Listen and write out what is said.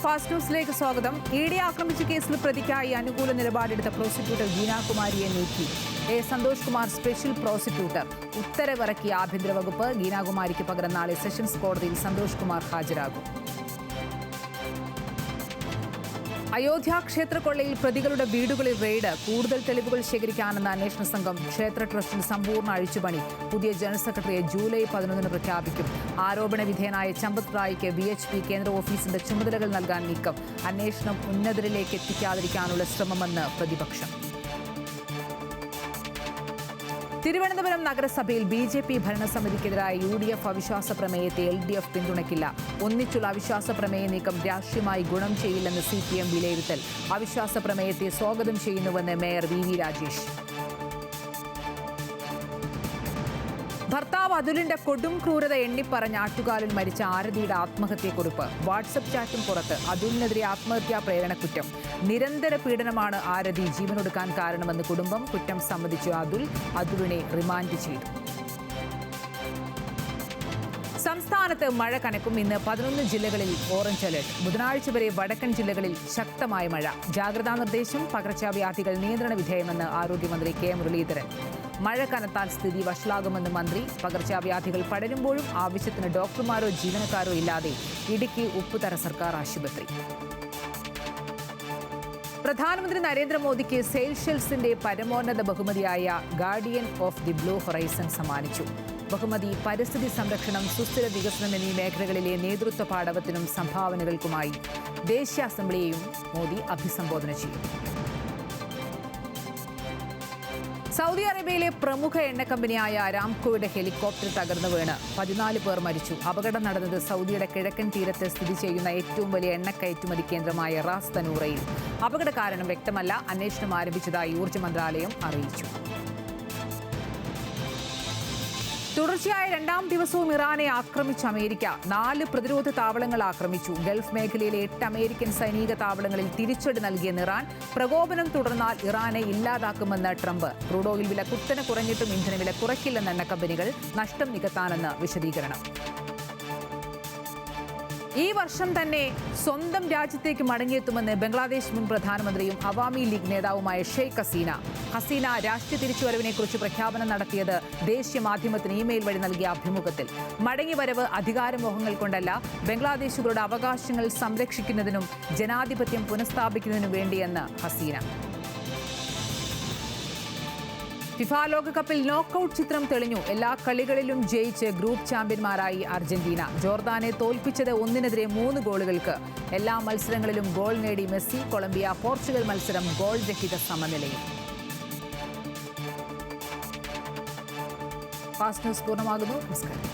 Fast ന്യൂസിലേക്ക് സ്വാഗതം. ED ആക്രമിച്ച കേസിൽ പ്രതിക്കായി അനുകൂല നിലപാടെടുത്ത പ്രോസിക്യൂട്ടർ ഗീനാകുമാരിയെ നീക്കി. സന്തോഷ് കുമാർ സ്പെഷ്യൽ പ്രോസിക്യൂട്ടർ ഉത്തരവിറക്കിയ ആഭ്യന്തര വകുപ്പ്. ഗീനാകുമാരിക്ക് പകരം നാളെ സെഷൻസ് കോടതിയിൽ സന്തോഷ് കുമാർ ഹാജരാകും. അയോധ്യ ക്ഷേത്ര കൊള്ളയിൽ പ്രതികളുടെ വീടുകളിൽ റെയ്ഡ്. കൂടുതൽ തെളിവുകൾ ശേഖരിക്കാനെന്ന അന്വേഷണ സംഘം. ക്ഷേത്ര ട്രസ്റ്റിന് സമ്പൂർണ്ണ അഴിച്ചുപണി. പുതിയ ജനറൽ സെക്രട്ടറിയെ ജൂലൈ 11 പ്രഖ്യാപിക്കും. ആരോപണ വിധേയനായ ചമ്പത് റായിക്ക് VHP കേന്ദ്ര ഓഫീസിന്റെ ചുമതലകൾ നൽകാൻ നീക്കം. അന്വേഷണം ഉന്നതരിലേക്ക് എത്തിക്കാതിരിക്കാനുള്ള ശ്രമമെന്ന് പ്രതിപക്ഷം. തിരുവനന്തപുരം നഗരസഭയിൽ BJP ഭരണസമിതിക്കെതിരായ UDF അവിശ്വാസ പ്രമേയത്തെ LDF പിന്തുണയ്ക്കില്ല. ഒന്നിച്ചുള്ള അവിശ്വാസ പ്രമേയ നീക്കം രാഷ്ട്രീയമായി ഗുണം ചെയ്യില്ലെന്ന് CPM വിലയിരുത്തൽ. അവിശ്വാസ പ്രമേയത്തെ സ്വാഗതം ചെയ്യുന്നുവെന്ന് മേയർ VV രാജേഷ്. ഭർത്താവ് അതുലിന്റെ കൊടും ക്രൂരത എണ്ണിപ്പറഞ്ഞ ആറ്റുകാലിൽ മരിച്ച ആരതിയുടെ ആത്മഹത്യക്കുറിപ്പ്. വാട്സപ്പ് ചാറ്റും പുറത്ത്. അതുലിനെതിരെ ആത്മഹത്യാ പ്രേരണക്കുറ്റം. നിരന്തര പീഡനമാണ് ആരതി ജീവനൊടുക്കാൻ കാരണമെന്ന് കുടുംബം. കുറ്റം സമ്മതിച്ചു അതുലിനെ റിമാൻഡ് ചെയ്തു. സംസ്ഥാനത്ത് മഴ കനക്കും. ഇന്ന് 11 ജില്ലകളിൽ ഓറഞ്ച് അലർട്ട്. ബുധനാഴ്ച വരെ വടക്കൻ ജില്ലകളിൽ ശക്തമായ മഴ. ജാഗ്രതാ നിർദ്ദേശം. പകർച്ചവ്യാധികൾ നിയന്ത്രണ വിധേയമെന്ന് ആരോഗ്യമന്ത്രി K മുരളീധരൻ. മഴ കനത്താൽ സ്ഥിതി വഷളാകുമെന്ന് മന്ത്രി. പകർച്ചവ്യാധികൾ പടരുമ്പോഴും ആവശ്യത്തിന് ഡോക്ടർമാരോ ജീവനക്കാരോ ഇല്ലാതെ ഇടുക്കി ഉപ്പുതറ സർക്കാർ ആശുപത്രി. പ്രധാനമന്ത്രി നരേന്ദ്രമോദിക്ക് സെയ്ഷെൽസിന്റെ പരമോന്നത ബഹുമതിയായ guardian of the blue horizon സമ്മാനിച്ചു. ബഹുമതി പരിസ്ഥിതി സംരക്ഷണം, സുസ്ഥിര വികസനം എന്നീ മേഖലകളിലെ നേതൃത്വ പാടവത്തിനും സംഭാവനകൾക്കുമായി ദേശീയ അസംബ്ലിയെയും മോദി അഭിസംബോധന ചെയ്യും. സൗദി അറേബ്യയിലെ പ്രമുഖ എണ്ണ കമ്പനിയായ അരാംകോയുടെ ഹെലികോപ്റ്റർ തകർന്നു വീണ് 14 പേർ മരിച്ചു. അപകടം നടന്നത് സൗദിയുടെ കിഴക്കൻ തീരത്ത് സ്ഥിതി ചെയ്യുന്ന ഏറ്റവും വലിയ എണ്ണ കയറ്റുമതി കേന്ദ്രമായ റാസ് തനൂറയിൽ. അപകട കാരണം വ്യക്തമല്ല. അന്വേഷണം ആരംഭിച്ചതായി ഊർജ്ജ മന്ത്രാലയം അറിയിച്ചു. തുടർച്ചയായ 2ാം ദിവസവും ഇറാനെ ആക്രമിച്ച അമേരിക്ക. 4 പ്രതിരോധ താവളങ്ങൾ ആക്രമിച്ചു. ഗൾഫ് മേഖലയിലെ 8 അമേരിക്കൻ സൈനിക താവളങ്ങളിൽ തിരിച്ചടി നൽകിയെന്ന് ഇറാൻ. പ്രകോപനം തുടർന്നാൽ ഇറാനെ ഇല്ലാതാക്കുമെന്ന് ട്രംപ്. ക്രൂഡ് ഓയിൽ വില കുത്തനെ കുറഞ്ഞിട്ടും ഇന്ധനവില കുറയ്ക്കില്ലെന്ന് എണ്ണ കമ്പനികൾ. നഷ്ടം നികത്താനെന്ന് വിശദീകരണം. ഈ വർഷം തന്നെ സ്വന്തം രാജ്യത്തേക്ക് മടങ്ങിയെത്തുമെന്ന് ബംഗ്ലാദേശ് മുൻ പ്രധാനമന്ത്രിയും അവാമി ലീഗ് നേതാവുമായ ഷെയ്ഖ് ഹസീന രാഷ്ട്രീയ തിരിച്ചുവരവിനെക്കുറിച്ച് പ്രഖ്യാപനം നടത്തിയത് ദേശീയ മാധ്യമത്തിന് ഇമെയിൽ വഴി നൽകിയ അഭിമുഖത്തിൽ. മടങ്ങിവരവ് അധികാരമോഹങ്ങൾ കൊണ്ടല്ല, ബംഗ്ലാദേശികളുടെ അവകാശങ്ങൾ സംരക്ഷിക്കുന്നതിനും ജനാധിപത്യം പുനഃസ്ഥാപിക്കുന്നതിനും വേണ്ടിയെന്ന് ഹസീന. ഫിഫ ലോകകപ്പിൽ നോക്കൌട്ട് ചിത്രം തെളിഞ്ഞു. എല്ലാ കളികളിലും ജയിച്ച് ഗ്രൂപ്പ് ചാമ്പ്യന്മാരായി അർജന്റീന. ജോർദാനെ തോൽപ്പിച്ചത് 1-3 ഗോളുകൾക്ക്. എല്ലാ മത്സരങ്ങളിലും ഗോൾ നേടി മെസ്സി. കൊളംബിയ പോർച്ചുഗൽ മത്സരം ഗോൾ രഹിത സമനിലയിൽ. ഫാസ്റ്റ് ന്യൂസ് പൂർണ്ണമാകുന്നു. നമസ്കാരം.